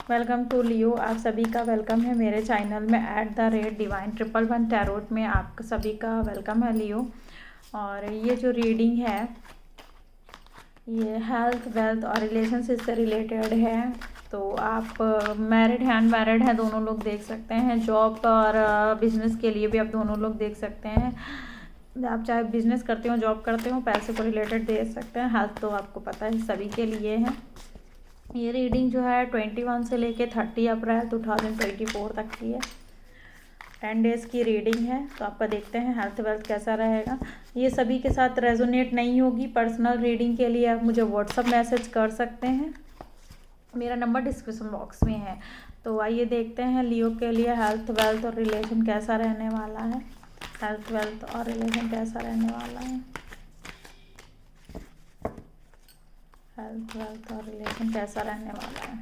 Welcome to लियो। आप सभी का वेलकम है मेरे चैनल में @divine111 टैरोट में। आप सभी का वेलकम है लियो। और ये जो रीडिंग है ये हेल्थ, वेल्थ और रिलेशनशिप से रिलेटेड है। तो आप मैरिड हैं, अनमैरिड हैं, दोनों लोग देख सकते हैं। जॉब और बिजनेस के लिए भी आप दोनों लोग देख सकते हैं। आप चाहे बिजनेस करते हो, जॉब करते हो, पैसे को रिलेटेड देख सकते हैं। हेल्थ तो आपको पता है सभी के लिए है। ये रीडिंग जो है 21 से लेके 30 अप्रैल 2024 तक की है। 10 डेज़ की रीडिंग है। तो आपका देखते हैं हेल्थ वेल्थ कैसा रहेगा। ये सभी के साथ रेजोनेट नहीं होगी। पर्सनल रीडिंग के लिए आप मुझे व्हाट्सअप मैसेज कर सकते हैं। मेरा नंबर डिस्क्रिप्शन बॉक्स में है। तो आइए देखते हैं लियो के लिए हेल्थ वेल्थ और रिलेशन कैसा रहने वाला है। हेल्थ वेल्थ और रिलेशन कैसा रहने वाला है। हेल्थ वेल्थ और रिलेशन कैसा रहने वाला है।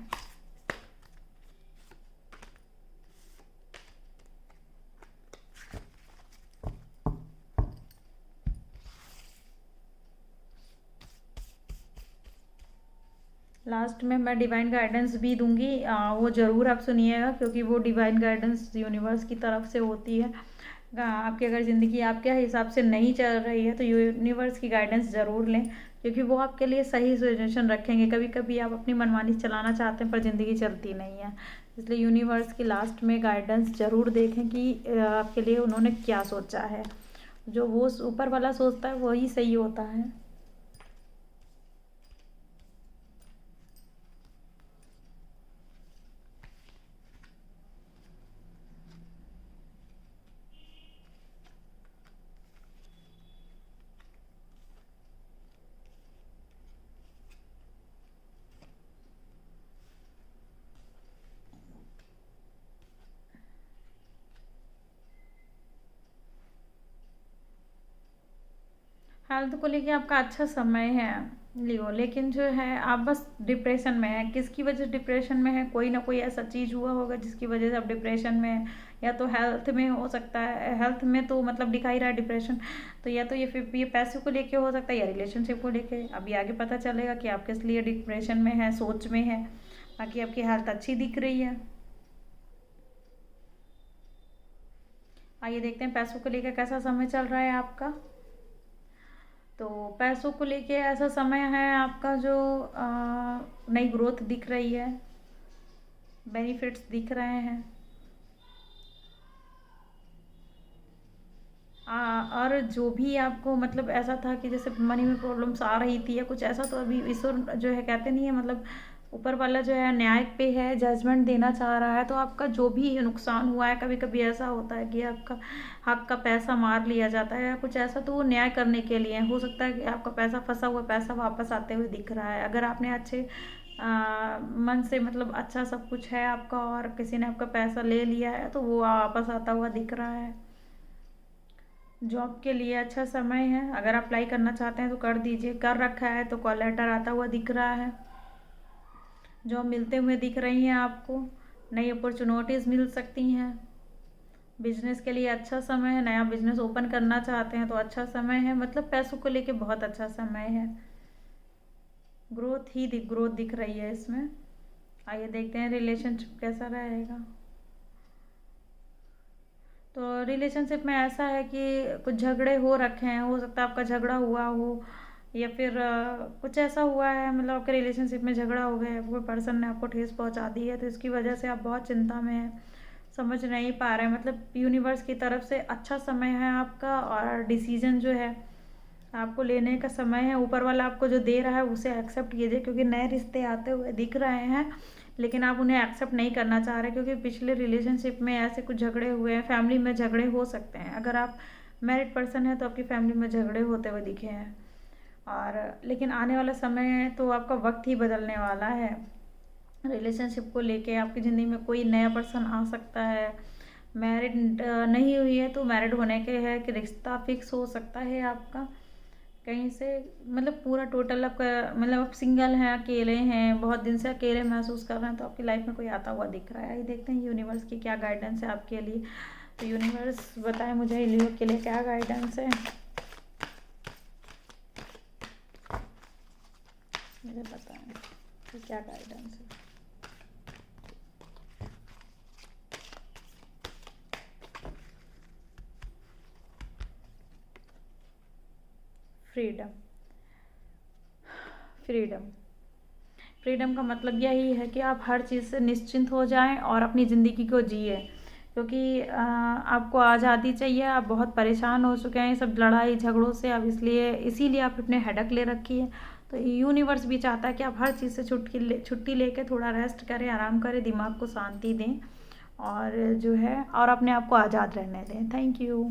लास्ट में मैं डिवाइन गाइडेंस भी दूंगी, वो ज़रूर आप सुनिएगा, क्योंकि वो डिवाइन गाइडेंस यूनिवर्स की तरफ से होती है। आपकी अगर ज़िंदगी आपके हिसाब से नहीं चल रही है तो यूनिवर्स की गाइडेंस ज़रूर लें, क्योंकि वो आपके लिए सही सजेशन रखेंगे। कभी कभी आप अपनी मनमानी चलाना चाहते हैं पर ज़िंदगी चलती नहीं है, इसलिए यूनिवर्स की लास्ट में गाइडेंस ज़रूर देखें कि आपके लिए उन्होंने क्या सोचा है। जो वो ऊपर वाला सोचता है वही सही होता है। हेल्थ को लेके आपका अच्छा समय है लियो, लेकिन जो है आप बस डिप्रेशन में है। किसकी वजह से डिप्रेशन में है? कोई ना कोई ऐसा चीज़ हुआ होगा जिसकी वजह से आप डिप्रेशन में है। या तो हेल्थ में हो सकता है, हेल्थ में तो मतलब दिखा ही रहा है डिप्रेशन। तो या तो ये फिर ये पैसे को लेके हो सकता है या रिलेशनशिप को लेके। अभी आगे पता चलेगा कि आप किस लिए डिप्रेशन में है, सोच में है। बाकी आपकी हेल्थ अच्छी दिख रही है। आइए देखते हैं पैसों को लेकर कैसा समय चल रहा है आपका। तो पैसों को लेके ऐसा समय है आपका जो नई ग्रोथ दिख रही है, बेनिफिट्स दिख रहे हैं। और जो भी आपको मतलब ऐसा था कि जैसे मनी में प्रॉब्लम्स आ रही थी या कुछ ऐसा, तो अभी ईश्वर जो है कहते नहीं है, मतलब ऊपर वाला जो है न्याय पे है, जजमेंट देना चाह रहा है। तो आपका जो भी नुकसान हुआ है, कभी कभी ऐसा होता है कि आपका हक का पैसा मार लिया जाता है या कुछ ऐसा, तो वो न्याय करने के लिए हो सकता है कि आपका पैसा फंसा हुआ पैसा वापस आते हुए दिख रहा है। अगर आपने अच्छे मन से मतलब अच्छा सब कुछ है आपका और किसी ने आपका पैसा ले लिया है तो वो वापस आता हुआ दिख रहा है। जॉब के लिए अच्छा समय है। अगर आप अप्लाई करना चाहते हैं तो कर दीजिए। कर रखा है तो कॉल लेटर आता हुआ दिख रहा है। जॉब मिलते हुए दिख रही हैं आपको। नई अपॉर्चुनिटीज़ मिल सकती हैं। बिजनेस के लिए अच्छा समय है। नया बिजनेस ओपन करना चाहते हैं तो अच्छा समय है। मतलब पैसों को लेके बहुत अच्छा समय है। ग्रोथ दिख रही है इसमें। आइए देखते हैं रिलेशनशिप कैसा रहेगा। तो रिलेशनशिप में ऐसा है कि कुछ झगड़े हो रखे हैं। हो सकता है आपका झगड़ा हुआ हो या फिर कुछ ऐसा हुआ है, मतलब आपके रिलेशनशिप में झगड़ा हो गया है, कोई पर्सन ने आपको ठेस पहुंचा दी है, तो इसकी वजह से आप बहुत चिंता में हैं, समझ नहीं पा रहे हैं। मतलब यूनिवर्स की तरफ से अच्छा समय है आपका और डिसीजन जो है आपको लेने का समय है। ऊपर वाला आपको जो दे रहा है उसे एक्सेप्ट कीजिए, क्योंकि नए रिश्ते आते हुए दिख रहे हैं, लेकिन आप उन्हें एक्सेप्ट नहीं करना चाह रहे, क्योंकि पिछले रिलेशनशिप में ऐसे कुछ झगड़े हुए हैं। फैमिली में झगड़े हो सकते हैं। अगर आप मैरिड पर्सन है तो आपकी फैमिली में झगड़े होते हुए दिखे हैं। और लेकिन आने वाला समय तो आपका वक्त ही बदलने वाला है। रिलेशनशिप को लेके आपकी ज़िंदगी में कोई नया पर्सन आ सकता है। मैरिड नहीं हुई है तो मैरिड होने के है कि रिश्ता फिक्स हो सकता है आपका कहीं से। मतलब पूरा टोटल आपका, मतलब आप सिंगल हैं, अकेले हैं, बहुत दिन से अकेले महसूस कर रहे हैं, तो आपकी लाइफ में कोई आता हुआ दिख रहा है। ये देखते हैं यूनिवर्स की क्या गाइडेंस है आपके लिए। तो यूनिवर्स बताएं मुझे लियो के लिए क्या गाइडेंस है। मुझे बताएं कि क्या गाइडेंस है। फ्रीडम। फ्रीडम फ्रीडम का मतलब यही है कि आप हर चीज़ से निश्चिंत हो जाएं और अपनी ज़िंदगी को जिए, क्योंकि आपको आज़ादी चाहिए। आप बहुत परेशान हो चुके हैं सब लड़ाई झगड़ों से, अब इसीलिए आप अपने हेडक ले रखी है। तो यूनिवर्स भी चाहता है कि आप हर चीज़ से छुट्टी लेके थोड़ा रेस्ट करें, आराम करें, दिमाग को शांति दें और जो है और अपने आप को आज़ाद रहने दें। Thank you.